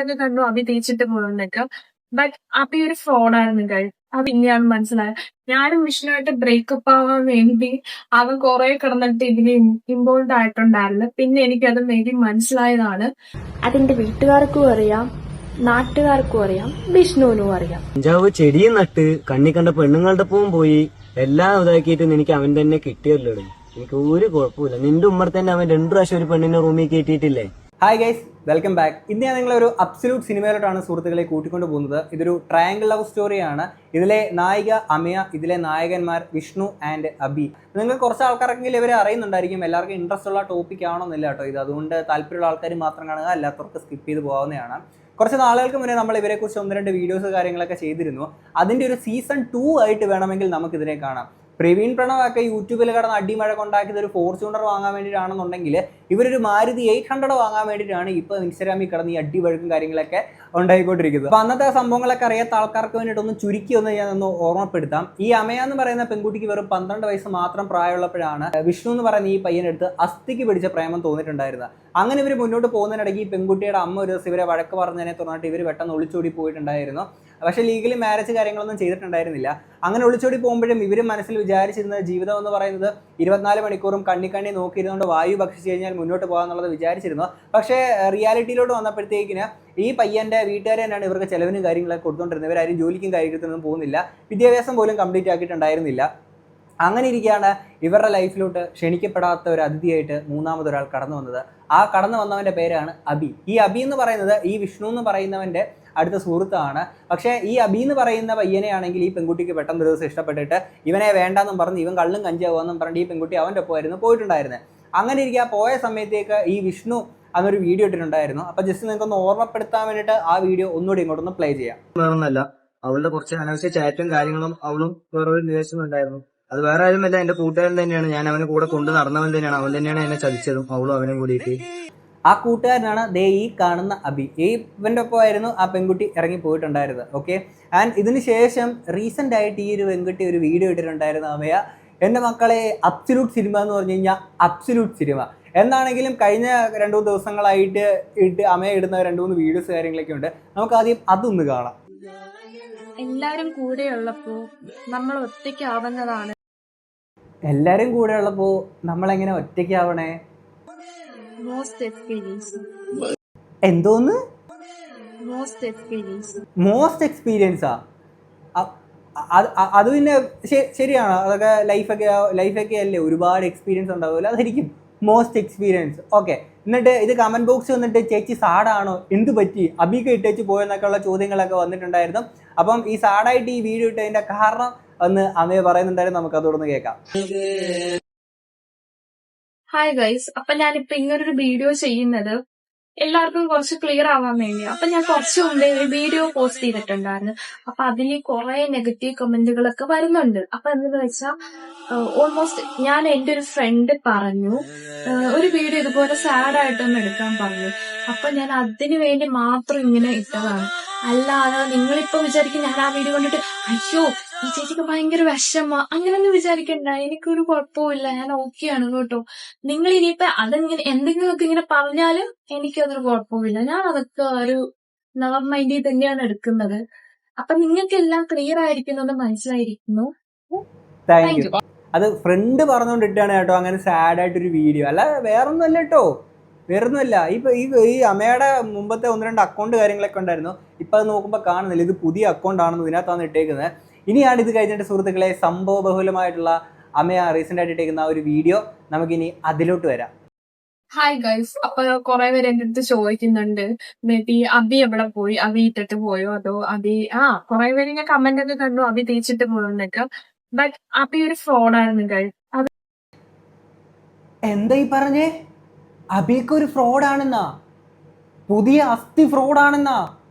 ഒക്കെ കണ്ടു അഭി തേച്ചിട്ട് പോകുന്നൊക്കെ. ബട്ട് അഭി ഒരു ഫ്രോഡായിരുന്നു ഗൈസ്. അത് ഇങ്ങനെയാണ് മനസ്സിലായത്. ഞാനും വിഷ്ണുവായിട്ട് ബ്രേക്കപ്പ് ആവാൻ വേണ്ടി അവൻ കുറെ കിടന്നിട്ട് ഇതിന് ഇൻവോൾവ് ആയിട്ടുണ്ടായിരുന്നു. പിന്നെ എനിക്കത് മേബി മനസ്സിലായതാണ്. അതെന്റെ വീട്ടുകാർക്കും അറിയാം, നാട്ടുകാർക്കും അറിയാം, വിഷ്ണുവിനും അറിയാം. കഞ്ചാവ് ചെടിയും നട്ട് കണ്ണി കണ്ട പെണ്ണുങ്ങളുടെ ഒപ്പവും പോയി എല്ലാം ഇതാക്കിയിട്ട് എനിക്ക് അവൻ തന്നെ കിട്ടിയല്ലോ. എനിക്ക് ഒരു കുഴപ്പമില്ല. നിന്റെ ഉമ്മർ തന്നെ അവൻ 2 പ്രാവശ്യം ഒരു പെണ്ണിനെ റൂമിൽ കയറ്റിയിട്ടില്ലേ? Hi guys, welcome back. ഇന്ന് ഞാൻ നിങ്ങളൊരു അബ്സല്യൂട്ട് സിനിമയിലോട്ടാണ് സുഹൃത്തുക്കളെ കൂട്ടിക്കൊണ്ട് പോകുന്നത്. ഇതൊരു ട്രയാങ്കിൾ ലവ് സ്റ്റോറിയാണ്. ഇതിലെ നായിക അമയ, ഇതിലെ നായകന്മാർ വിഷ്ണു ആൻഡ് അബി. നിങ്ങൾ കുറച്ച് ആൾക്കാർക്കെങ്കിലും ഇവരെ അറിയുന്നുണ്ടായിരിക്കും. എല്ലാവർക്കും ഇൻട്രസ്റ്റ് ഉള്ള ടോപ്പിക് ആണോന്നില്ല കേട്ടോ ഇത്. അതുകൊണ്ട് താല്പര്യമുള്ള ആൾക്കാർ മാത്രം കാണുക, അല്ലാത്തവർക്ക് സ്കിപ്പ് ചെയ്ത് പോകാവുന്നതാണ്. കുറച്ച് നാളുകൾക്ക് മുന്നേ നമ്മൾ ഇവരെക്കുറിച്ച് 1-2 വീഡിയോസ് കാര്യങ്ങളൊക്കെ ചെയ്തിരുന്നു. അതിൻ്റെ ഒരു സീസൺ 2 ആയിട്ട് വേണമെങ്കിൽ നമുക്കിതിനെ കാണാം. പ്രവീൺ പ്രണവൊക്കെ യൂട്യൂബിൽ കിടന്ന് അടിമഴ കൊണ്ടാക്കിയത് ഒരു ഫോർച്യൂണർ വാങ്ങാൻ വേണ്ടിയിട്ടാണെന്നുണ്ടെങ്കിൽ ഇവരൊരു മാരുതി 800 വാങ്ങാൻ വേണ്ടിയിട്ടാണ് ഇപ്പോൾ ഇൻസ്റ്റാഗ്രാമിൽ കിടന്ന് ഈ അടിവഴക്കും കാര്യങ്ങളൊക്കെ ഉണ്ടായിക്കൊണ്ടിരിക്കുന്നത്. അപ്പോൾ അന്നത്തെ സംഭവങ്ങളൊക്കെ അറിയാത്ത ആൾക്കാർക്ക് വേണ്ടിയിട്ടൊന്ന് ചുരുക്കി ഞാനൊന്ന് ഓർമ്മപ്പെടുത്താം. ഈ അമയ എന്ന് പറയുന്ന പെൺകുട്ടിക്ക് വെറും 12 വയസ്സ് മാത്രം പ്രായമുള്ളപ്പോഴാണ് വിഷ്ണു എന്ന് പറയുന്ന ഈ പയ്യനെടുത്ത് അസ്ഥിക്ക് പിടിച്ച പ്രേമം തോന്നിയിട്ടുണ്ടായിരുന്നത്. അങ്ങനെ ഇവർ മുന്നോട്ട് പോകുന്നതിനിടയ്ക്ക് ഈ പെൺകുട്ടിയുടെ അമ്മ ഒരു ദിവസം ഇവരെ വഴക്ക് പറഞ്ഞതിനെ തുടർന്നിട്ട് ഇവർ പെട്ടെന്ന് ഒളിച്ചോടി പോയിട്ടുണ്ടായിരുന്നു. പക്ഷേ ലീഗലി മാരേജ് കാര്യങ്ങളൊന്നും ചെയ്തിട്ടുണ്ടായിരുന്നില്ല. അങ്ങനെ ഒളിച്ചോടി പോകുമ്പോഴും ഇവർ മനസ്സിൽ വിചാരിച്ചിരുന്ന ജീവിതം എന്ന് പറയുന്നത് 24 മണിക്കൂറും കണ്ണി നോക്കിയിരുന്നുകൊണ്ട് വായു ഭക്ഷിച്ച് കഴിഞ്ഞാൽ മുന്നോട്ട് പോകാമെന്നുള്ളത് വിചാരിച്ചിരുന്നു. പക്ഷേ റിയാലിറ്റിയിലോട്ട് വന്നപ്പോഴത്തേക്കിന് ഈ പയ്യൻ്റെ വീട്ടുകാർ തന്നെയാണ് ഇവർക്ക് ചിലവിനും കാര്യങ്ങളൊക്കെ കൊടുത്തുകൊണ്ടിരുന്നത്. ഇവരാരും ജോലിക്കും കാര്യത്തിനൊന്നും പോകുന്നില്ല, വിദ്യാഭ്യാസം പോലും കംപ്ലീറ്റ് ആക്കിയിട്ടുണ്ടായിരുന്നില്ല. അങ്ങനെ ഇരിക്കുകയാണ് ഇവരുടെ ലൈഫിലോട്ട് ക്ഷണിക്കപ്പെടാത്ത ഒരു അതിഥിയായിട്ട് മൂന്നാമതൊരാൾ കടന്നു വന്നത്. ആ കടന്നു വന്നവൻ്റെ പേരാണ് അബി. ഈ അബി എന്ന് പറയുന്നത് ഈ വിഷ്ണു എന്ന് പറയുന്നവൻ്റെ അടുത്ത സുഹൃത്താണ്. പക്ഷേ ഈ അബി എന്ന് പറയുന്ന പയ്യനെയാണെങ്കിൽ ഈ പെൺകുട്ടിക്ക് പെട്ടെന്ന് ഒരു ദിവസം ഇഷ്ടപ്പെട്ടിട്ട് ഇവനെ വേണ്ടാന്നും പറഞ്ഞ് ഇവൻ കള്ളും കഞ്ചാവുമെന്നും പറഞ്ഞിട്ട് ഈ പെൺകുട്ടി അവൻ്റെ ഒപ്പമായിരുന്നു പോയിട്ടുണ്ടായിരുന്നത്. അങ്ങനെ ഇരിക്കുക പോയ സമയത്തേക്ക് ഈ വിഷ്ണു അന്നൊരു വീഡിയോ ഇട്ടിട്ടുണ്ടായിരുന്നു. അപ്പോൾ ജസ്റ്റ് നിങ്ങൾക്കൊന്ന് ഓർമ്മപ്പെടുത്താൻ വേണ്ടിയിട്ട് ആ വീഡിയോ ഒന്നുകൂടി ഇങ്ങോട്ടൊന്ന് പ്ലേ ചെയ്യാം. വേറൊന്നല്ല, അവളുടെ കുറച്ച് അനാവശ്യ ചാറ്റും കാര്യങ്ങളും അവളും വേറൊരു നിവേശനുണ്ടായിരുന്നു. അത് വേറെ ആരുമല്ല, എന്റെ കൂട്ടുകാരൻ തന്നെയാണ്. ഞാൻ അവനെ കൂടെ കൊണ്ട് നടന്നവൻ തന്നെയാണ്. അവൻ തന്നെയാണ് എന്നെ ചതിച്ചതും അവളും അവനും കൂടിയിട്ട്. ആ കൂട്ടുകാരനാണ് ദേ ഈ കാണുന്ന അബി. ഇവൻ്റെ ഒപ്പമായിരുന്നു ആ പെൺകുട്ടി ഇറങ്ങി പോയിട്ടുണ്ടായിരുന്നത്. ഓക്കെ, ആൻഡ് ഇതിന് ശേഷം റീസെൻ്റ് ആയിട്ട് ഈ ഒരു പെൺകുട്ടി ഒരു വീഡിയോ ഇട്ടിട്ടുണ്ടായിരുന്നു. അമയ, എൻ്റെ മക്കളെ അബ്സല്യൂട്ട് സിനിമ എന്ന് പറഞ്ഞു കഴിഞ്ഞാൽ അബ്സല്യൂട്ട് സിനിമ എന്താണെങ്കിലും കഴിഞ്ഞ 2-3 ദിവസങ്ങളായിട്ട് അമയ ഇടുന്ന 2-3 വീഡിയോസ് കാര്യങ്ങളൊക്കെ ഉണ്ട്. നമുക്ക് ആദ്യം അതൊന്ന് കാണാം. എല്ലാരും കൂടെ ഉള്ളപ്പോ നമ്മൾ ഒറ്റയ്ക്കാവുന്നതാണ്. എല്ലാരും കൂടെ ഉള്ളപ്പോ നമ്മളെങ്ങനെ ഒറ്റയ്ക്കാവണേ? Most experience. എന്തോന്ന്? മോസ്റ്റ് എക്സ്പീരിയൻസാ? അത് പിന്നെ ശരിയാണ്. അതൊക്കെ ലൈഫൊക്കെ അല്ലേ, ഒരുപാട് എക്സ്പീരിയൻസ് ഉണ്ടാവുമല്ലോ, അതായിരിക്കും മോസ്റ്റ് എക്സ്പീരിയൻസ്. ഓക്കെ, എന്നിട്ട് ഇത് കമന്റ് ബോക്സ് വന്നിട്ട് ചേച്ചി സാഡാണോ, എന്ത് പറ്റി, അബിക്ക് ഇട്ടേച്ച് പോയെന്നൊക്കെ ഉള്ള ചോദ്യങ്ങളൊക്കെ വന്നിട്ടുണ്ടായിരുന്നു. അപ്പം ഈ സാഡായിട്ട് ഈ വീഡിയോ ഇട്ടതിന്റെ കാരണം ഒന്ന് അമ്മയെ പറയുന്നുണ്ടായിരുന്നു. നമുക്ക് അതോടൊന്ന് കേൾക്കാം. ഹായ് ഗൈസ്, അപ്പൊ ഞാനിപ്പോ ഇങ്ങനൊരു വീഡിയോ ചെയ്യുന്നത് എല്ലാവർക്കും കുറച്ച് ക്ലിയർ ആവാൻ വേണ്ടിയാണ്. അപ്പൊ ഞാൻ കുറച്ച് മുമ്പേ ഒരു വീഡിയോ പോസ്റ്റ് ചെയ്തിട്ടുണ്ടായിരുന്നു. അപ്പൊ അതിൽ കുറെ നെഗറ്റീവ് കമന്റുകളൊക്കെ വരുന്നുണ്ട്. അപ്പൊ എന്താന്ന് വെച്ചാൽ ഓൾമോസ്റ്റ് ഞാൻ എന്റെ ഒരു ഫ്രണ്ട് പറഞ്ഞു ഒരു വീഡിയോ ഇതുപോലെ സാഡായിട്ടൊന്ന് എടുക്കാൻ പറഞ്ഞു. അപ്പൊ ഞാൻ അതിനു വേണ്ടി മാത്രം ഇങ്ങനെ ഇട്ടതാണ്. അല്ലാതെ നിങ്ങളിപ്പോ വിചാരിക്കും ഞാൻ ആ വീഡിയോ കണ്ടിട്ട് അയ്യോ ഈ ചേച്ചിക്ക് ഭയങ്കര വിഷമ, അങ്ങനൊന്നും വിചാരിക്കണ്ട. എനിക്കൊരു കുഴപ്പമില്ല, ഞാൻ ഓക്കെയാണ് കേട്ടോ. നിങ്ങൾ ഇനിയിപ്പോ അതെങ്ങനെ എന്തെങ്കിലുമൊക്കെ ഇങ്ങനെ പറഞ്ഞാലും എനിക്കതൊരു കുഴപ്പമില്ല. ഞാൻ അതൊക്കെ ഒരു നവർ മൈൻഡിൽ തന്നെയാണ് എടുക്കുന്നത്. അപ്പൊ നിങ്ങൾക്ക് എല്ലാം ക്ലിയർ ആയിരിക്കുന്നു, മനസ്സിലായിരിക്കുന്നു. Thank you. അത് ഫ്രണ്ട് പറഞ്ഞുകൊണ്ടിട്ടാണ് കേട്ടോ അങ്ങനെ സാഡായിട്ടൊരു വീഡിയോ, അല്ല വേറൊന്നും അല്ല കേട്ടോ, വേറൊന്നുമല്ല. ഈ അമ്മയുടെ മുമ്പത്തെ 1-2 അക്കൗണ്ട് കാര്യങ്ങളൊക്കെ ഉണ്ടായിരുന്നു. ഇപ്പം അത് നോക്കുമ്പോൾ കാണുന്നില്ല, ഇത് പുതിയ അക്കൗണ്ട് ആണെന്ന് ഇതിനകത്താണ് ഇട്ടേക്കുന്നത്. ഇനിയാണ് ഇത് കഴിഞ്ഞിട്ട് സുഹൃത്തുക്കളെ സംഭവ ബഹുലമായിട്ടുള്ള അമ്മയ റീസെൻ്റ് ആയിട്ട് ഇട്ടേക്കുന്ന ആ ഒരു വീഡിയോ, നമുക്കിനി അതിലോട്ട് വരാം. ഹായ് ഗൈസ്, അപ്പൊ കുറെ പേര് എന്റെ അടുത്ത് ചോദിക്കുന്നുണ്ട് മേബി അബി എവിടെ പോയി, അബി ഇട്ടിട്ട് പോയോ, അതോ അബി കുറെ പേര് ഞാൻ കമന്റ് ഒക്കെ കണ്ടു അബി തേച്ചിട്ട് പോയെന്നൊക്കെ. ബട്ട് അബി ഒരു ഫ്രോഡായിരുന്നു ഗൈസ്. എന്താ ഈ പറഞ്ഞേ? അബിക്ക് ഒരു ഫ്രോഡാണെന്നാ? പുതിയ അസ്ഥി ഫ്രോഡാണെന്നാ?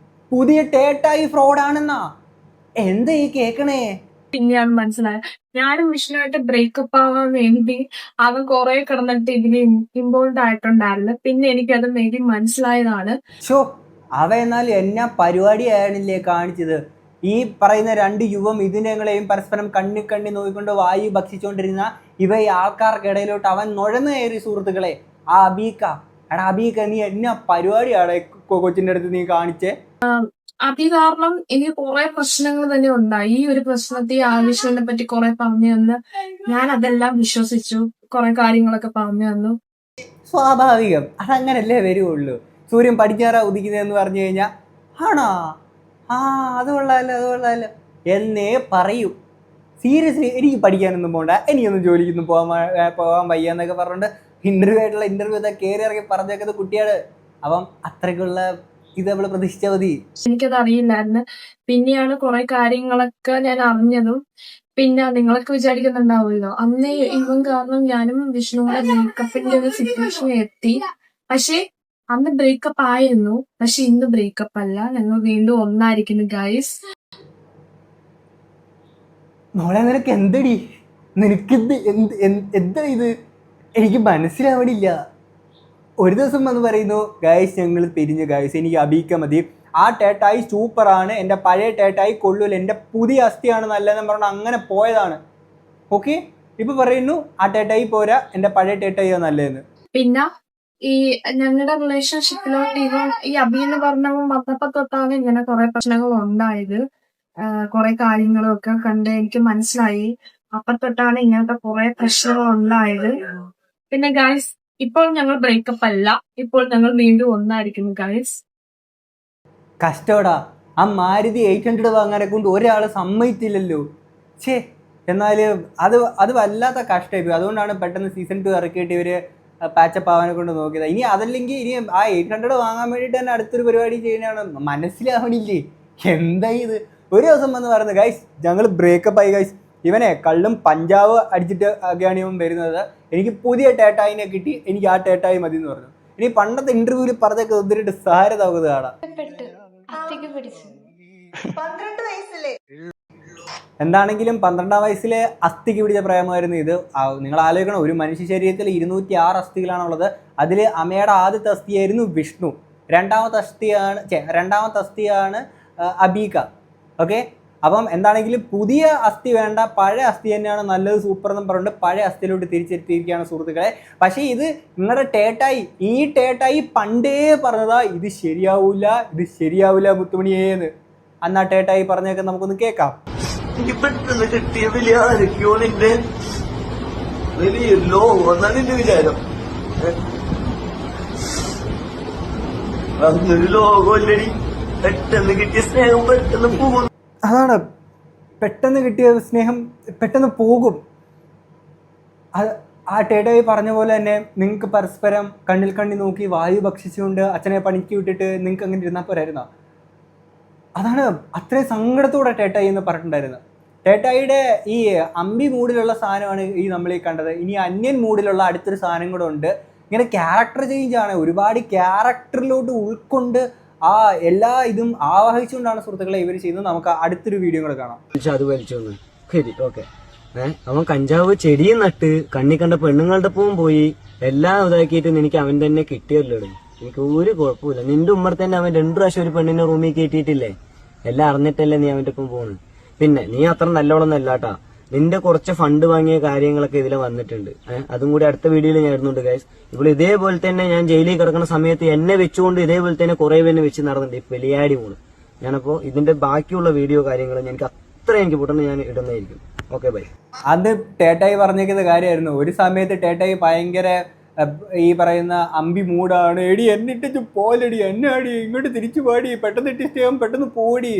പുതിയ ടേട്ടായി ഫ്രോഡാണെന്നാ? എന്താ ഈ കേക്കണേ? പിന്നെയാണ് മനസ്സിലായത്. ഞാനും വിഷ്ണുവായിട്ട് ബ്രേക്കപ്പ് ആവാൻ വേണ്ടി അവൻ കുറെ കിടന്നിട്ട് ഇതിന് ഇൻവോൾവ് ആയിട്ടുണ്ടായിരുന്നു. പിന്നെ എനിക്കത് മേബി മനസ്സിലായതാണ്. അവ എന്നാൽ എന്നാ പരിപാടിയാണില്ലേ കാണിച്ചത്? ഈ പറയുന്ന 2 യുവം ഇതിനെങ്ങളെയും പരസ്പരം കണ്ണി നോക്കിക്കൊണ്ട് വായു ഭക്ഷിച്ചുകൊണ്ടിരുന്ന ഈ ആൾക്കാർക്കിടയിലോട്ട് അവൻ നുഴന്നു കയറി സുഹൃത്തുക്കളെ. ആ അബീക്ക എടാ അബിയൊക്കെ നീ എന്നാ പരിപാടിയാണ് കൊച്ചിന്റെ അടുത്ത് നീ കാണിച്ചേ? അത് കാരണം എനിക്ക് കുറെ പ്രശ്നങ്ങൾ തന്നെ ഉണ്ടായി. ഈ ഒരു പ്രശ്നത്തെ ആവശ്യത്തിനെ പറ്റി കുറെ പറഞ്ഞു തന്ന് ഞാൻ അതെല്ലാം വിശ്വസിച്ചു. കുറെ കാര്യങ്ങളൊക്കെ പറഞ്ഞു തന്നു. സ്വാഭാവികം, അതങ്ങനല്ലേ വരുള്ളൂ. സൂര്യൻ പടിഞ്ഞാറാ ഉദിക്കുന്നതെന്ന് പറഞ്ഞു കഴിഞ്ഞാൽ ആണോ അത് കൊള്ളാമല്ലോ എന്നേ പറയൂ. സീരിയസ്ലി എനിക്ക് പഠിക്കാനൊന്നും പോകണ്ട, എനിക്കൊന്നും ജോലിക്കൊന്നും പോകാൻ വയ്യ എന്നൊക്കെ പറഞ്ഞുകൊണ്ട് ഇന്റർവ്യൂ കയറി ഇറങ്ങി പറഞ്ഞേക്കുന്നത് കുട്ടിയാണ്. അപ്പം അത്രയ്ക്കുള്ള ഇത് അവള് പ്രതീക്ഷിച്ചാൽ മതി. എനിക്കത് അറിയില്ലായിരുന്നു. പിന്നെയാണ് കുറെ കാര്യങ്ങളൊക്കെ ഞാൻ അറിഞ്ഞതും. പിന്നെ നിങ്ങളൊക്കെ വിചാരിക്കുന്നുണ്ടാവുമല്ലോ, അന്ന് ഇവൻ കാരണം ഞാനും വിഷ്ണുവിന്റെ ബ്രേക്കപ്പിന്റെ ഒരു സിറ്റുവേഷൻ എത്തി. പക്ഷെ അന്ന് ബ്രേക്കപ്പ് ആയിരുന്നു, പക്ഷെ ഇന്ന് ബ്രേക്കപ്പ് അല്ല. ഞങ്ങൾ വീണ്ടും ഒന്നായിരിക്കുന്നു ഗൈസ്. മോളെ നിനക്ക് എന്തടി, നിനക്കിത് എന്താ ഇത്? എനിക്ക് മനസ്സിലാവണില്ല. ഒരു ദിവസം വന്ന് പറയുന്നു ഗൈസ് ഞങ്ങൾ പിരിഞ്ഞു ഗൈസ്, എനിക്ക് അബീക്ക മതി, ആ ടേട്ടായി സൂപ്പറാണ്, എൻ്റെ പഴയ ടേട്ടായി കൊള്ളൂല, എൻ്റെ പുതിയ അസ്ഥിയാണ് നല്ലതെന്ന് പറഞ്ഞു അങ്ങനെ പോയതാണ്. ഓക്കെ, ഇപ്പൊ പറയുന്നു ആ ടേട്ടായി പോരാ, എൻ്റെ പഴയ ടേട്ടായി നല്ലതെന്ന്. പിന്നെ ഈ ഞങ്ങളുടെ റിലേഷൻഷിപ്പിലോട്ട് ഈ അബി എന്ന് പറഞ്ഞവൻ വന്നപ്പോ തൊട്ടാണ് ഇങ്ങനെ കുറെ പ്രശ്നങ്ങൾ ഉണ്ടായത്. കുറെ കാര്യങ്ങളും ഒക്കെ കണ്ട് എനിക്ക് മനസ്സിലായി. അപ്പൊ തൊട്ടാണ് ഇങ്ങനത്തെ കുറെ പ്രശ്നങ്ങൾ ഉണ്ടായത്. പിന്നെ ഗൈസ് ഇപ്പോൾ ഞങ്ങൾ ബ്രേക്കപ്പ് അല്ല, ഇപ്പോൾ ഞങ്ങൾ വീണ്ടും ഒന്നായിരിക്കുന്നു ഗൈസ്. കഷ്ടോടാ, ആ മാരുതി 800 വാങ്ങാനെ കൊണ്ട് ഒരാൾ സമ്മതിച്ചില്ലല്ലോ. ഛേ, എന്നാല് അത് വല്ലാത്ത കഷ്ടമായി. അതുകൊണ്ടാണ് പെട്ടെന്ന് സീസൺ 2 ഇറക്കിയിട്ട് ഇവര് പാച്ചപ്പ് ആവാനെ കൊണ്ട് നോക്കിയത്. ഇനി അതല്ലെങ്കിൽ ഇനി ആ 800 വാങ്ങാൻ വേണ്ടിയിട്ട് തന്നെ അടുത്തൊരു പരിപാടി ചെയ്യുന്നതാണ്. മനസ്സിലാവണില്ലേ എന്താ ഇത്? ഒരു ദിവസം വന്ന് പറയുന്നത് ഗൈസ് ഞങ്ങൾ ബ്രേക്കപ്പ് ആയി ഗൈസ്, ഇവനെ കള്ളും പഞ്ചാബ് അടിച്ചിട്ട് ഒക്കെയാണ് ഇവൻ വരുന്നത്, എനിക്ക് പുതിയ ടേട്ടായിനെ കിട്ടി, എനിക്ക് ആ ടേട്ടായി മതി എന്ന് പറഞ്ഞു. ഇനി പണ്ടത്തെ ഇന്റർവ്യൂവിൽ പറഞ്ഞൊക്കെ ഒത്തിരി സാരതാകുന്നത് കാണാം. എന്താണെങ്കിലും 12ാം വയസ്സിലെ അസ്ഥിക്ക് പിടിച്ച പ്രേമമായിരുന്നു ഇത്. നിങ്ങൾ ആലോചിക്കണം, ഒരു മനുഷ്യ ശരീരത്തിൽ 206 അസ്ഥികളാണുള്ളത്. അതിൽ അമ്മയുടെ ആദ്യത്തെ അസ്ഥിയായിരുന്നു വിഷ്ണു, രണ്ടാമത്തെ അസ്ഥിയാണ് അബീക. ഓക്കെ, അപ്പം എന്താണെങ്കിലും പുതിയ അസ്ഥി വേണ്ട, പഴയ അസ്ഥി തന്നെയാണ് നല്ലത്, സൂപ്പർ എന്ന് പറഞ്ഞിട്ട് പഴയ അസ്ഥിയിലോട്ട് തിരിച്ചെത്തിയിരിക്കുകയാണ് സുഹൃത്തുക്കളെ. പക്ഷേ ഇത് നിങ്ങളുടെ ടേട്ടായി, ഈ ടേട്ടായി പണ്ടേ പറഞ്ഞതാ ഇത് ശരിയാവൂല മുത്തുമണിയേന്ന്. അന്ന് ആ ടേട്ടായി പറഞ്ഞേക്കെ നമുക്കൊന്ന് കേൾക്കാം. പെട്ടെന്ന് കിട്ടിയ വലിയ ആരൊക്കെയോ നിന്റെ വലിയ ലോകം എന്നാണ് നിന്റെ വിചാരം. അങ്ങനൊരു ലോകമല്ലടി, പെട്ടെന്ന് കിട്ടിയ സ്നേഹം പെട്ടെന്ന് പോകും. അതാണ്, പെട്ടെന്ന് കിട്ടിയ സ്നേഹം പെട്ടെന്ന് പോകും. ആ ടേട്ടായി പറഞ്ഞ പോലെ തന്നെ നിങ്ങൾക്ക് പരസ്പരം കണ്ണിൽ കണ്ണി നോക്കി വായു ഭക്ഷിച്ചുകൊണ്ട് അച്ഛനെ പണിക്ക് വിട്ടിട്ട് നിങ്ങൾക്ക് അങ്ങനെ ഇരുന്നാൽ പോരായിരുന്നോ? അതാണ് അത്രയും സങ്കടത്തോടെ ടേട്ടായി എന്ന് പറഞ്ഞിട്ടുണ്ടായിരുന്നത്. ടേട്ടായിയുടെ ഈ അമ്പി മൂഡിലുള്ള സാധനമാണ് ഈ നമ്മൾ ഈ കണ്ടത്. ഇനി അന്യൻ മൂഡിലുള്ള അടുത്തൊരു സാധനം കൂടെ ഉണ്ട്. ഇങ്ങനെ ക്യാരക്ടർ ചേഞ്ച് ആണ്, ഒരുപാട് ക്യാരക്ടറിലോട്ട് ഉൾക്കൊണ്ട് ആ എല്ലാ ഇതും ആവാഹിച്ചുകൊണ്ടാണ് സുഹൃത്തുക്കളെ ഇവർ ചെയ്യുന്നത്. നമുക്ക് അടുത്തൊരു വീഡിയോ കൂടെ കാണാം. അത് വലിച്ചോന്ന് ശരി, ഓക്കെ. അവൻ കഞ്ചാവ് ചെടിയും നട്ട് കണ്ണി കണ്ട പെണ്ണുങ്ങളുടെ ഒപ്പം പോയി എല്ലാം ഇതാക്കിയിട്ട് എനിക്ക് അവൻ തന്നെ കിട്ടിയല്ലോ. എനിക്ക് ഒരു കുഴപ്പമില്ല. നിന്റെ ഉമ്മർ തന്നെ അവൻ 2 പ്രാവശ്യം ഒരു പെണ്ണിനെ റൂമിൽ കയറ്റിയിട്ടില്ലേ? എല്ലാം അറിഞ്ഞിട്ടല്ലേ നീ അവന്റെ ഒപ്പം പോണ്. പിന്നെ നീ അത്ര നല്ലോണം അല്ലാട്ടാ, നിന്റെ കുറച്ച് ഫണ്ട് വാങ്ങിയ കാര്യങ്ങളൊക്കെ ഇതിൽ വന്നിട്ടുണ്ട്. അതും കൂടി അടുത്ത വീഡിയോയിൽ ഞാൻ ഇടുന്നുണ്ട് ഗൈസ്. ഇവിടെ ഇതേപോലെ തന്നെ ഞാൻ ജയിലിൽ കിടക്കുന്ന സമയത്ത് എന്നെ വെച്ചുകൊണ്ട് ഇതേപോലെ തന്നെ കുറെ പേരെ വെച്ച് നടന്നിട്ടുണ്ട് ഈ പെലിയാടി മോള്. ഞാനപ്പോ ഇതിന്റെ ബാക്കിയുള്ള വീഡിയോ കാര്യങ്ങൾ എനിക്ക് അത്ര എനിക്ക് പൊട്ടെന്ന് ഞാൻ ഇടുന്നതായിരിക്കും. Okay bye. അത് ടേട്ടായി പറഞ്ഞേക്കുന്ന കാര്യമായിരുന്നു. ഒരു സമയത്ത് ടേട്ടായി ഭയങ്കര ഈ പറയുന്ന അമ്പി മൂടാണ്, എടി എന്നിട്ട് പോലടി, എന്നെ അടി, ഇങ്ങോട്ട് തിരിച്ചു പാടി, പെട്ടെന്ന് ഇട്ട് ചെയ്യാൻ, പെട്ടെന്ന് പോടി,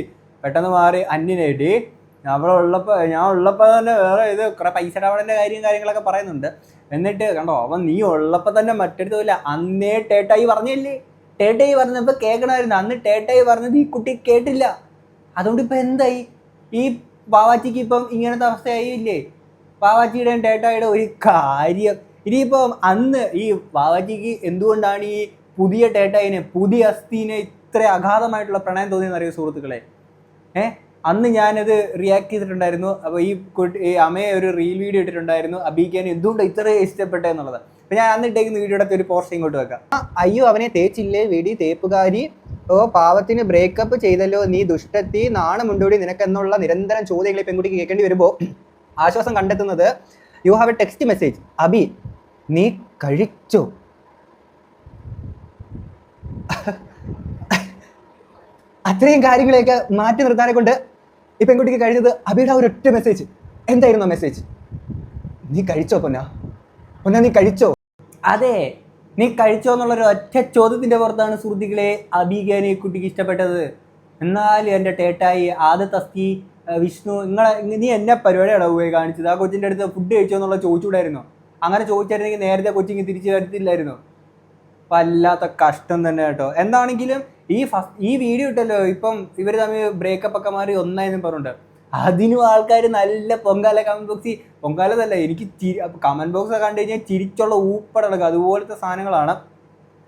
പെട്ടെന്ന് മാറി അന്യനേടി, ഞാൻ ഉള്ളപ്പോൾ തന്നെ വേറെ ഇത് കുറെ പൈസ ഇടപെടേണ്ട കാര്യങ്ങളൊക്കെ പറയുന്നുണ്ട്. എന്നിട്ട് കണ്ടോ അവൻ നീ ഉള്ളപ്പോൾ തന്നെ മറ്റടുത്ത് പോയില്ല. അന്നേ ടേട്ടായി പറഞ്ഞല്ലേ, ടേട്ടായി പറഞ്ഞപ്പോൾ കേൾക്കണമായിരുന്നു. അന്ന് ടേട്ടായി പറഞ്ഞത് ഈ കുട്ടി കേട്ടില്ല. അതുകൊണ്ട് ഇപ്പം എന്തായി? ഈ വാവാച്ചിക്ക് ഇപ്പം ഇങ്ങനത്തെ അവസ്ഥയായില്ലേ? വാവാച്ചിയുടെയും ടേട്ടായുടെ ഒരു കാര്യം. ഇനിയിപ്പം അന്ന് ഈ വാവാച്ചിക്ക് എന്തുകൊണ്ടാണ് ഈ പുതിയ ടേട്ടായിനെ, പുതിയ അസ്ഥീനെ ഇത്ര അഗാധമായിട്ടുള്ള പ്രണയം തോന്നിയെന്ന് അറിയോ സുഹൃത്തുക്കളെ? അന്ന് ഞാനത് റിയാക്ട് ചെയ്തിട്ടുണ്ടായിരുന്നു. അപ്പോൾ ഈ അമ്മയെ ഒരു റീൽ വീഡിയോ ഇട്ടിട്ടുണ്ടായിരുന്നു, അബീക്കാൻ എന്തുകൊണ്ട് ഇത്ര ഇഷ്ടപ്പെട്ടെന്നുള്ളത്. അപ്പോൾ ഞാൻ അന്ന് ഇട്ടേക്കുന്ന വീഡിയോയുടെ ഒരു പോസ്റ്റ് ഇങ്ങോട്ട് വെക്കാം. അയ്യോ അവനെ തേച്ചില്ലേ വേടി തേപ്പുകാരി, ഓ പാവത്തിന് ബ്രേക്കപ്പ് ചെയ്തല്ലോ നീ ദുഷ്ടത്തി, നാണമുണ്ടോടി നിനക്കെന്നുള്ള നിരന്തരം ചോദ്യങ്ങൾ ഈ പെൺകുട്ടിക്ക് കേൾക്കേണ്ടി വരുമ്പോൾ ആശ്വാസം കണ്ടെത്തുന്നത് you have a text message, Abi നീ കഴിച്ചോ? അത്രയും കാര്യങ്ങളെയൊക്കെ മാറ്റി നിർത്താനെ കൊണ്ട് ഈ പെൺകുട്ടിക്ക് കഴിഞ്ഞത് അബിയുടെ ഒരൊറ്റ മെസ്സേജ്. എന്തായിരുന്നു ആ മെസ്സേജ്? നീ കഴിച്ചോ പൊന്നാ, പൊന്നാ നീ കഴിച്ചോ? അതെ, നീ കഴിച്ചോ എന്നുള്ളൊരു ഒറ്റ ചോദ്യത്തിൻ്റെ പുറത്താണ് സുഹൃത്തുക്കളെ അബികേനെ ഈ കുട്ടിക്ക് ഇഷ്ടപ്പെട്ടത്. എന്നാലും എൻ്റെ ടേട്ടായി ആദത്തസ്തി വിഷ്ണു, നീ എന്നെ പരിപാടിയാണ് പോയി കാണിച്ചത്. ആ കൊച്ചിൻ്റെ അടുത്ത് ഫുഡ് കഴിച്ചോ എന്നുള്ള ചോദിച്ചുകൂടായിരുന്നോ? അങ്ങനെ ചോദിച്ചായിരുന്നെങ്കിൽ നേരത്തെ കൊച്ചിങ് തിരിച്ചു വരത്തില്ലായിരുന്നോ? വല്ലാത്ത കഷ്ടം തന്നെ കേട്ടോ. എന്താണെങ്കിലും ഈ വീഡിയോ ഇട്ടല്ലോ, ഇപ്പം ഇവർ തമ്മിൽ ബ്രേക്കപ്പ് ഒക്കെ മാറി ഒന്നായെന്ന് പറഞ്ഞിട്ടുണ്ട്. അതിനും ആൾക്കാർ നല്ല പൊങ്കാല കമന്റ് ബോക്സിൽ, പൊങ്കാലതല്ല, എനിക്ക് കമന്റ് ബോക്സ് കണ്ടു കഴിഞ്ഞാൽ ചിരിച്ചുള്ള ഊപ്പടക്കം അതുപോലത്തെ സാധനങ്ങളാണ്.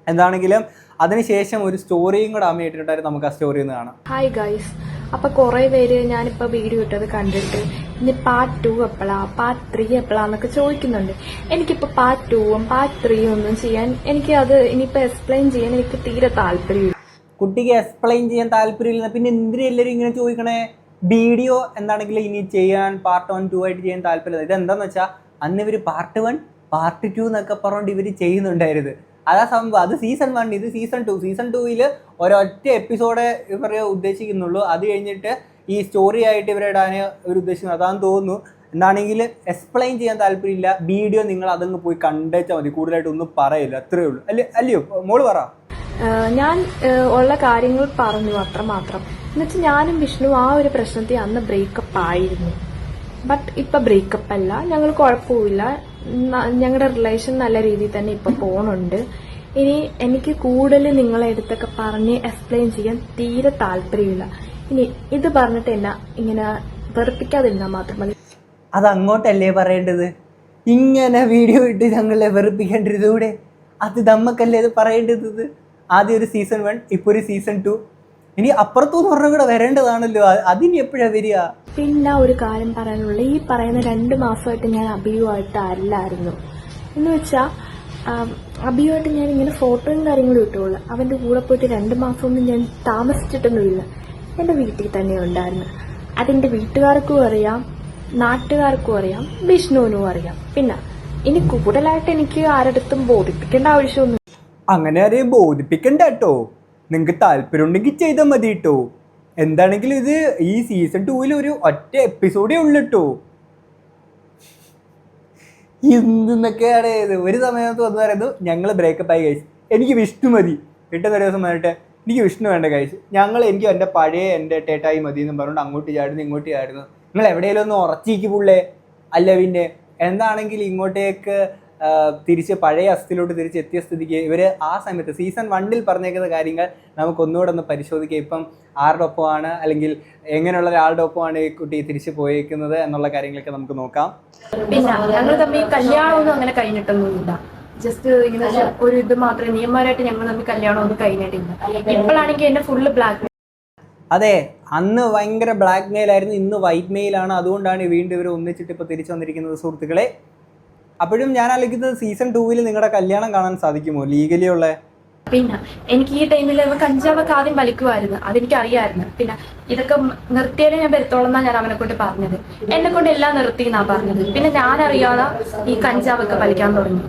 എന്താണെങ്കിലും അതിനുശേഷം ഒരു സ്റ്റോറിയും കൂടെ അമ്മ ഇട്ടിട്ടായിരുന്നു. നമുക്ക് ആ സ്റ്റോറി ഒന്ന് കാണാം. ഹായ് ഗൈസ്, അപ്പൊ കുറെ പേര് ഞാനിപ്പോ വീഡിയോ ഇട്ടത് കണ്ടിട്ട് ഇനി പാർട്ട് 2 എപ്പോഴാ, പാർട്ട് 3 എപ്പോഴാന്നൊക്കെ ചോദിക്കുന്നുണ്ട്. എനിക്കിപ്പോ പാർട്ട് 2ഉം പാർട്ട് 3ഉം ഒന്നും ചെയ്യാൻ, എനിക്ക് അത് ഇനിയിപ്പോ എക്സ്പ്ലെയിൻ ചെയ്യാൻ എനിക്ക് തീരെ താല്പര്യമില്ല. കുട്ടിക്ക് എക്സ്പ്ലെയിൻ ചെയ്യാൻ താല്പര്യമില്ല, പിന്നെ എന്തിനാ എല്ലാവരും ഇങ്ങനെ ചോദിക്കണേ? വീഡിയോ എന്താണെങ്കിലും ഇനി ചെയ്യാൻ പാർട്ട് 1, 2 ആയിട്ട് ചെയ്യാൻ താല്പര്യമില്ല. ഇതെന്താന്ന് വെച്ചാൽ അന്ന് ഇവർ പാർട്ട് 1, പാർട്ട് 2 എന്നൊക്കെ പറഞ്ഞുകൊണ്ട് ഇവർ ചെയ്യുന്നുണ്ടായിരുന്നു. അതാ സംഭവം. അത് സീസൺ 1, ഇത് സീസൺ 2. സീസൺ 2ൽ ഒരൊറ്റ എപ്പിസോഡ് ഇവർ ഉദ്ദേശിക്കുന്നുള്ളൂ. അത് കഴിഞ്ഞിട്ട് ഈ സ്റ്റോറി ആയിട്ട് ഇവരിടാൻ ഒരു ഉദ്ദേശിക്കുന്നത് അതാണെന്ന് തോന്നുന്നു. എന്താണെങ്കിൽ എക്സ്പ്ലെയിൻ ചെയ്യാൻ താല്പര്യമില്ല. വീഡിയോ നിങ്ങൾ അതങ്ങ് പോയി കണ്ടേച്ചാൽ മതി, കൂടുതലായിട്ടൊന്നും പറയില്ല, അത്രേ ഉള്ളൂ. അല്ലയോ മോള് പറ. ഞാൻ ഉള്ള കാര്യങ്ങൾ പറഞ്ഞു അത്രമാത്രം. എന്നുവെച്ചാൽ ഞാനും വിഷ്ണു ആ ഒരു പ്രശ്നത്തിൽ അന്ന് ബ്രേക്കപ്പ് ആയിരുന്നു. ബട്ട് ഇപ്പൊ ബ്രേക്കപ്പ് അല്ല, ഞങ്ങൾ കുഴപ്പമില്ല, ഞങ്ങളുടെ റിലേഷൻ നല്ല രീതിയിൽ തന്നെ ഇപ്പൊ പോണുണ്ട്. ഇനി എനിക്ക് കൂടുതൽ നിങ്ങളെ അടുത്തൊക്കെ പറഞ്ഞ് എക്സ്പ്ലെയിൻ ചെയ്യാൻ തീരെ താല്പര്യമില്ല. ഇനി ഇത് പറഞ്ഞിട്ട് എന്നാ ഇങ്ങനെ വെറുപ്പിക്കാതിരുന്നാൽ മാത്രം മതി. അത് അങ്ങോട്ടല്ലേ പറയേണ്ടത്? ഇങ്ങനെ വീഡിയോ ഇട്ട് ഞങ്ങളെ വെറുപ്പിക്കേണ്ടത് അത് നമ്മക്കല്ലേ ഇത് പറയേണ്ടത്? ആദ്യം ഒരു സീസൺ 1, ഇപ്പോൾ ഒരു സീസൺ 2, ഇനി അപ്പുറത്തുനിന്ന് പറഞ്ഞ കൂടെ വരേണ്ടതാണല്ലോ. അതിനി എപ്പോഴാ വരിക? പിന്നെ ഒരു കാര്യം പറയാനുള്ള, ഈ പറയുന്ന 2 മാസമായിട്ട് ഞാൻ അബിയുമായിട്ട് അല്ലായിരുന്നു. എന്ന് വെച്ചാൽ അബിയുമായിട്ട് ഞാൻ ഇങ്ങനെ ഫോട്ടോയും കാര്യങ്ങളും ഇട്ടുള്ളൂ. അവന്റെ കൂടെ പോയിട്ട് 2 മാസമൊന്നും ഞാൻ താമസിച്ചിട്ടൊന്നുമില്ല. എന്റെ വീട്ടിൽ തന്നെ ഉണ്ടായിരുന്നു. അതെന്റെ വീട്ടുകാർക്കും അറിയാം, നാട്ടുകാർക്കും അറിയാം, വിഷ്ണുവിനും അറിയാം. പിന്നെ ഇനി കൂടുതലായിട്ട് എനിക്ക് ആരടുത്തും ബോധിപ്പിക്കേണ്ട ആവശ്യമൊന്നും. അങ്ങനെ ആരെയും ബോധിപ്പിക്കണ്ട കേട്ടോ. നിങ്ങൾക്ക് താല്പര്യം ഉണ്ടെങ്കിൽ ചെയ്താൽ മതി കേട്ടോ. എന്താണെങ്കിലും ഇത് ഈ സീസൺ 2ൽ ഒരു ഒറ്റ എപ്പിസോഡേ ഉള്ളു കേട്ടോ. എന്തൊക്കെയാണ് ഇത്? ഒരു സമയത്ത് വന്ന് പറയുന്നു ഞങ്ങൾ ബ്രേക്കപ്പ് ആയി കഴിച്ചു, എനിക്ക് വിഷ്ണു മതി. കിട്ടുന്ന ഒരു ദിവസം പറഞ്ഞിട്ട് എനിക്ക് വിഷ്ണു വേണ്ട കഴിച്ചു, എനിക്ക് എൻ്റെ ടേട്ടായി മതി എന്നും പറഞ്ഞുകൊണ്ട് അങ്ങോട്ട് ചാടുന്നു ഇങ്ങോട്ട് ചാടുന്നു. നിങ്ങൾ എവിടെയെങ്കിലും ഒന്ന് ഉറച്ചിക്ക് പുള്ളേ. അല്ല പിന്നെ എന്താണെങ്കിൽ ഇങ്ങോട്ടേക്ക് തിരിച്ച് പഴയ അസ്ഥിലോട്ട് തിരിച്ചെത്തിയ സ്ഥിതിക്ക് ഇവർ ആ സമയത്ത് സീസൺ 1ൽ പറഞ്ഞേക്കുന്ന കാര്യങ്ങൾ നമുക്കൊന്നുകൂടെ ഒന്ന് പരിശോധിക്കുക. ഇപ്പം ആരുടെ ഒപ്പമാണ്, അല്ലെങ്കിൽ എങ്ങനെയുള്ള ഒരാളുടെ ഒപ്പമാണ് ഈ കുട്ടി തിരിച്ച് പോയേക്കുന്നത് എന്നുള്ള കാര്യങ്ങളൊക്കെ നമുക്ക് നോക്കാം. പിന്നെ ഞങ്ങൾ തമ്മിൽ കല്യാണമൊന്നും അങ്ങനെ കഴിഞ്ഞിട്ടൊന്നുമില്ല. ജസ്റ്റ് ഇങ്ങനെ ഒരു ഇത് മാത്രമേ, നിയമപരമായിട്ട് ഞങ്ങൾ തമ്മിൽ കല്യാണമൊന്നും കഴിഞ്ഞിട്ടില്ല. ഇപ്പോഴാണെങ്കിൽ എന്നെ ഫുള്ള് ബ്ലാക്ക്. അതെ, അന്ന് ഭയങ്കര ബ്ലാക്ക് മെയിൽ ആയിരുന്നു, ഇന്ന് വൈറ്റ് മെയിലാണ്. അതുകൊണ്ടാണ് വീണ്ടും ഇവർ ഒന്നിച്ചിട്ട് ഇപ്പോൾ തിരിച്ചു വന്നിരിക്കുന്നത് സുഹൃത്തുക്കളെ. അപ്പോഴും ഞാൻ ആലോചിക്കുന്നത് സീസൺ 2ൽ നിങ്ങളുടെ കല്യാണം കാണാൻ സാധിക്കുമോ ലീഗലി ഉള്ള? പിന്നെ എനിക്ക് ഈ ടൈമിൽ കഞ്ചാവൊക്കെ ആദ്യം വലിക്കുമായിരുന്നു, അതെനിക്ക് അറിയാമായിരുന്നു. പിന്നെ ഇതൊക്കെ നിർത്തിയാലേ ഞാൻ വരുത്തോളം എന്നാണ് ഞാൻ അവനെ കൊണ്ട് പറഞ്ഞത്. എന്നെ കൊണ്ട് എല്ലാം നിർത്തി എന്നാ പറഞ്ഞത്. പിന്നെ ഞാൻ അറിയാതെ ഈ കഞ്ചാവൊക്കെ വലിക്കാൻ തുടങ്ങി.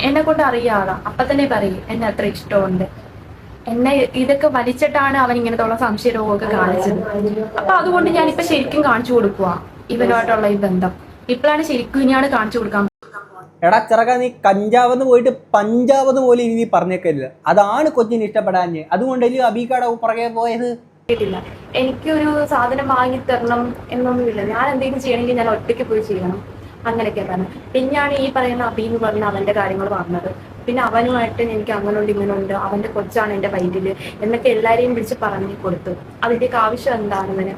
എന്നെ കൊണ്ട് അറിയാതെ അപ്പൊ തന്നെ പറയും എന്നെ അത്ര ഇഷ്ടമുണ്ട്. എന്നെ ഇതൊക്കെ വലിച്ചിട്ടാണ് അവൻ ഇങ്ങനത്തുള്ള സംശയരോഗമൊക്കെ കാണിച്ചത്. അപ്പൊ അതുകൊണ്ട് ഞാനിപ്പോ ശരിക്കും കാണിച്ചു കൊടുക്കുക ഇവനുമായിട്ടുള്ള ഈ ബന്ധം. ഇപ്പോഴാണ് ശരിക്കും ഇനിയാണ് കാണിച്ചു കൊടുക്കാൻ. എടാ ചെറുക്ക, നീ കഞ്ചാവെന്ന് പോയിട്ട് പഞ്ചാവെന്ന് പോലും ഇനി നീ പറഞ്ഞേക്കില്ല. അതാണ് കൊച്ചിന് ഇഷ്ടപ്പെടാഞ്ഞ്. അതുകൊണ്ടല്ലേ അബീക്കാടെ പുറകെ പോയത്? കേട്ടില്ല, എനിക്കൊരു സാധനം വാങ്ങി തരണം എന്നൊന്നുമില്ല. ഞാൻ എന്തെങ്കിലും ചെയ്യണമെങ്കിൽ ഞാൻ ഒറ്റയ്ക്ക് പോയി ചെയ്യണം, അങ്ങനെയൊക്കെ പറഞ്ഞു. പിന്നെയാണ് ഈ പറയുന്ന അബി എന്ന് പറഞ്ഞ അവന്റെ കാര്യങ്ങൾ പറഞ്ഞത്. പിന്നെ അവനുമായിട്ട് എനിക്ക് അങ്ങനെയുണ്ട് ഇങ്ങനെയുണ്ട്, അവന്റെ കൊച്ചാണ് എന്റെ വയറ്റില് എന്നൊക്കെ എല്ലാരെയും വിളിച്ച് പറഞ്ഞു കൊടുത്തു. അതിന്റെയൊക്കെ ആവശ്യം എന്താണെന്ന്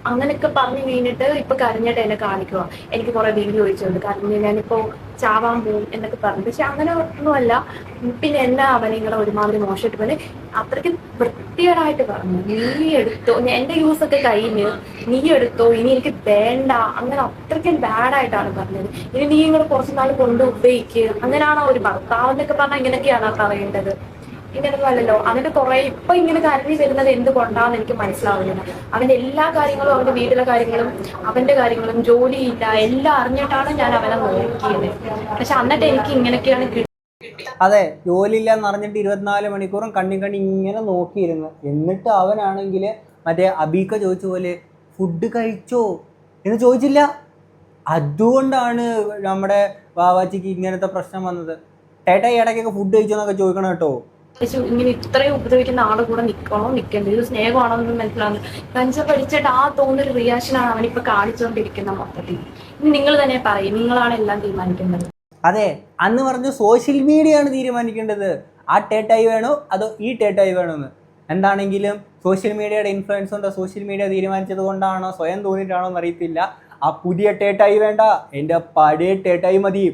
അങ്ങനെയൊക്കെ പറഞ്ഞു കഴിഞ്ഞിട്ട് ഇപ്പൊ കരഞ്ഞിട്ട് എന്നെ കാണിക്കുക. എനിക്ക് കുറെ വീഡിയോ ചോദിച്ചുണ്ട്, കാരണം ഞാനിപ്പോ ചാവാൻ പോവും എന്നൊക്കെ പറഞ്ഞു. പക്ഷെ അങ്ങനെ ഒന്നുമല്ല. പിന്നെ എന്നെ അവനിങ്ങളെ ഒരുമാതിരി മോശമായിട്ട് പോലെ അത്രയ്ക്ക് വൃത്തികേടായിട്ട് പറഞ്ഞു. നീ എടുത്തോ, എന്റെ യൂസ് ഒക്കെ കഴിഞ്ഞ് നീ എടുത്തോ, ഇനി എനിക്ക് വേണ്ട, അങ്ങനെ അത്രയ്ക്കും ബാഡായിട്ടാണ് പറഞ്ഞത്. ഇനി നീ ഇങ്ങനെ കുറച്ച് നാൾ കൊണ്ട് ഉപയോഗിക്കുക, അങ്ങനെയാണോ ഒരു ഭർത്താവെന്നൊക്കെ പറഞ്ഞാൽ ഇങ്ങനെയൊക്കെയാണോ പറയേണ്ടത്? ഇങ്ങനൊന്നും അല്ലല്ലോ. അതിന്റെ കുറെ ഇപ്പൊ ഇങ്ങനെ കരഞ്ഞു വരുന്നത് എന്തുകൊണ്ടാന്ന് എനിക്ക് മനസ്സിലാവുന്നില്ല. അവന്റെ എല്ലാ കാര്യങ്ങളും, അവന്റെ വീട്ടിലെ കാര്യങ്ങളും, അവന്റെ കാര്യങ്ങളും, ജോലിയില്ല, എല്ലാം അറിഞ്ഞിട്ടാണ് ഞാൻ അവനെ നോക്കിയത്. പക്ഷെ എന്നിട്ട് എനിക്ക് ഇങ്ങനെയൊക്കെയാണ് അതെ, ജോലിയില്ലാന്ന് അറിഞ്ഞിട്ട് 24 മണിക്കൂറും കണ്ണി ഇങ്ങനെ നോക്കിയിരുന്നു. എന്നിട്ട് അവനാണെങ്കിൽ മറ്റേ അബീക്ക ചോദിച്ച പോലെ ഫുഡ് കഴിച്ചോ എന്ന് ചോദിച്ചില്ല. അതുകൊണ്ടാണ് നമ്മുടെ വാവാച്ചിക്ക് ഇങ്ങനത്തെ പ്രശ്നം വന്നത്. ടേട്ടായി ഇടയ്ക്കൊക്കെ ഫുഡ് കഴിച്ചോ എന്നൊക്കെ ചോദിക്കണം കേട്ടോ. ഇങ്ങനെ ഇത്രയും ഉപദ്രവിക്കുന്ന ആളെ കൂടെ നിൽക്കണോ നിൽക്കേണ്ടത്, ഇത് സ്നേഹമാണോ എന്ന് മനസ്സിലാവുന്നത്. കഞ്ചാവ് അടിച്ചിട്ട് ആ തോന്നുന്നൊരു റിയാക്ഷനാണ് അവനിപ്പോൾ കാണിച്ചുകൊണ്ടിരിക്കുന്ന മൊത്തത്തിൽ. ഇനി നിങ്ങൾ തന്നെ പറയും, നിങ്ങളാണ് എല്ലാം തീരുമാനിക്കേണ്ടത്. അതെ, അന്ന് പറഞ്ഞു സോഷ്യൽ മീഡിയ ആണ് തീരുമാനിക്കേണ്ടത്, ആ ടേട്ടായി വേണോ അതോ ഈ ടേട്ടായി വേണോ എന്ന്. എന്താണെങ്കിലും സോഷ്യൽ മീഡിയയുടെ ഇൻഫ്ലുവൻസ് കൊണ്ട് സോഷ്യൽ മീഡിയ തീരുമാനിച്ചത് കൊണ്ടാണോ സ്വയം തോന്നിയിട്ടാണോ എന്ന് അറിയത്തില്ല. ആ പുതിയ ടേട്ടായി വേണ്ട, എൻ്റെ പഴയ ടേട്ടായി മതി.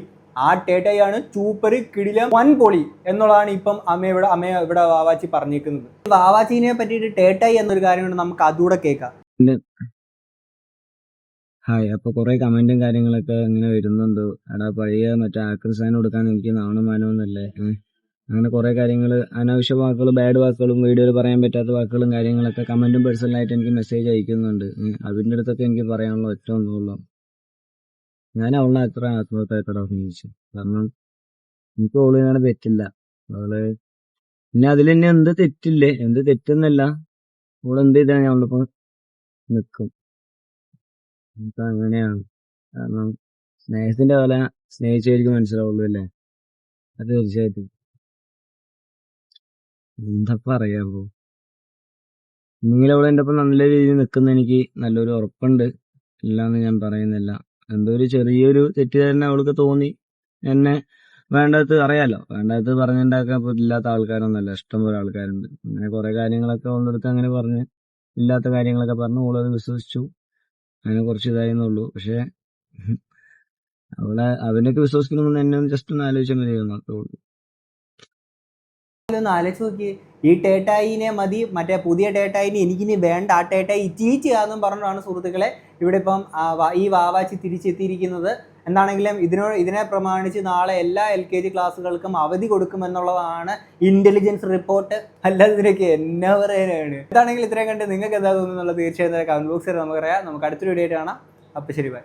ആ ടേട്ടായി ആണ് സൂപ്പർ കിടിലം വൻ പൊളി എന്നുള്ളതാണ് ഇപ്പം അമ്മ ഇവിടെ വാവാച്ചി പറഞ്ഞേക്കുന്നത്. വാവാച്ചിനെ പറ്റിയിട്ട് ടേട്ടായി എന്നൊരു കാര്യം കൊണ്ട് നമുക്ക് അതുകൂടെ കേൾക്കാം. ഹായ്, അപ്പൊ കുറെ കമന്റും കാര്യങ്ങളൊക്കെ ഇങ്ങനെ വരുന്നുണ്ട്. എടാ പഴയ മറ്റേ ആക്രിസാൻ കൊടുക്കാൻ എനിക്ക് നാണമാനോന്നല്ലേ, അങ്ങനെ കുറെ കാര്യങ്ങൾ, അനാവശ്യ വാക്കുകൾ, ബാഡ് വാക്കുകളും വീഡിയോയിൽ പറയാൻ പറ്റാത്ത വാക്കുകളും കാര്യങ്ങളൊക്കെ കമന്റും പേഴ്സണലായിട്ട് എനിക്ക് മെസ്സേജ് അയക്കുന്നുണ്ട്. അതിൻ്റെ അടുത്തൊക്കെ എനിക്ക് പറയാനുള്ള ഒറ്റ ഒന്നുള്ളൂ, ഞാൻ അവളെ അത്ര ആത്മഹത്യത്തോടെ അഭിനയിച്ചു. കാരണം എനിക്ക് അവളിനാണ് തെറ്റില്ല. അവള് പിന്നെ അതിൽ തന്നെ എന്ത് തെറ്റില്ലേ, എന്ത് തെറ്റെന്നല്ല, അവളെന്ത് ചെയ്താൽ ഞാൻ അവളിപ്പോ നിൽക്കും. നമുക്ക് അങ്ങനെയാണ്. കാരണം സ്നേഹത്തിന്റെ വില സ്നേഹിച്ചവർക്ക് മനസ്സിലാവുള്ളൂ അല്ലേ, അത് തീർച്ചയായിട്ടും. എന്താ പറയാ, എന്തെങ്കിലും അവളെ എൻ്റെ ഒപ്പം നല്ല രീതിയിൽ നിൽക്കുന്ന എനിക്ക് നല്ലൊരു ഉറപ്പുണ്ട്. ഇല്ലാന്ന് ഞാൻ പറയുന്നില്ല. എന്തോ ഒരു ചെറിയൊരു തെറ്റിദ്ധാരണ അവൾക്ക് തോന്നി. എന്നെ വേണ്ടത് അറിയാലോ, വേണ്ടത് പറഞ്ഞുണ്ടാക്കാൻ ഇല്ലാത്ത ആൾക്കാരൊന്നുമല്ല, ഇഷ്ടംപോലെ ആൾക്കാരുണ്ട്. അങ്ങനെ കുറെ കാര്യങ്ങളൊക്കെ അവളുടെ അടുത്ത് അങ്ങനെ പറഞ്ഞ് ഇല്ലാത്ത കാര്യങ്ങളൊക്കെ പറഞ്ഞു, അവളത് വിശ്വസിച്ചു. അങ്ങനെ കുറച്ച് ഇതായിരുന്നുള്ളൂ. പക്ഷെ അവനൊക്കെ വിശ്വസിക്കണമെന്ന് എന്നെ ജസ്റ്റ് ഒന്ന് ആലോചിച്ചാൽ മതി മാത്രമേ ഉള്ളൂ. ഒന്ന് ആലോചിച്ച് നോക്കി, ഈ ടേട്ടായിനെ മതി, മറ്റേ പുതിയ ടേട്ടായിനെ എനിക്കിനി വേണ്ട, ആ ടേട്ടായി ചീച്ചയാന്നും പറഞ്ഞാണ് സുഹൃത്തുക്കളെ ഇവിടെ ഇപ്പം ഈ വാവാച്ചി തിരിച്ചെത്തിയിരിക്കുന്നത്. എന്താണെങ്കിലും ഇതിനെ പ്രമാണിച്ച് നാളെ എല്ലാ LKG ക്ലാസ്സുകൾക്കും അവധി കൊടുക്കുമെന്നുള്ളതാണ് ഇന്റലിജൻസ് റിപ്പോർട്ട്. അല്ലാതെ ഇതിനൊക്കെ എന്നാ പറയാനാണ്. എന്താണെങ്കിലും ഇത്രയും കണ്ട് നിങ്ങൾക്ക് എന്താ തോന്നുന്നുള്ളത് തീർച്ചയായും കമന്റ് ബോക്സിൽ നമുക്കറിയാം. നമുക്ക് അടുത്തൊരു വീഡിയോ ആയിട്ട് കാണാം. അപ്പോൾ ശരി, ബൈ.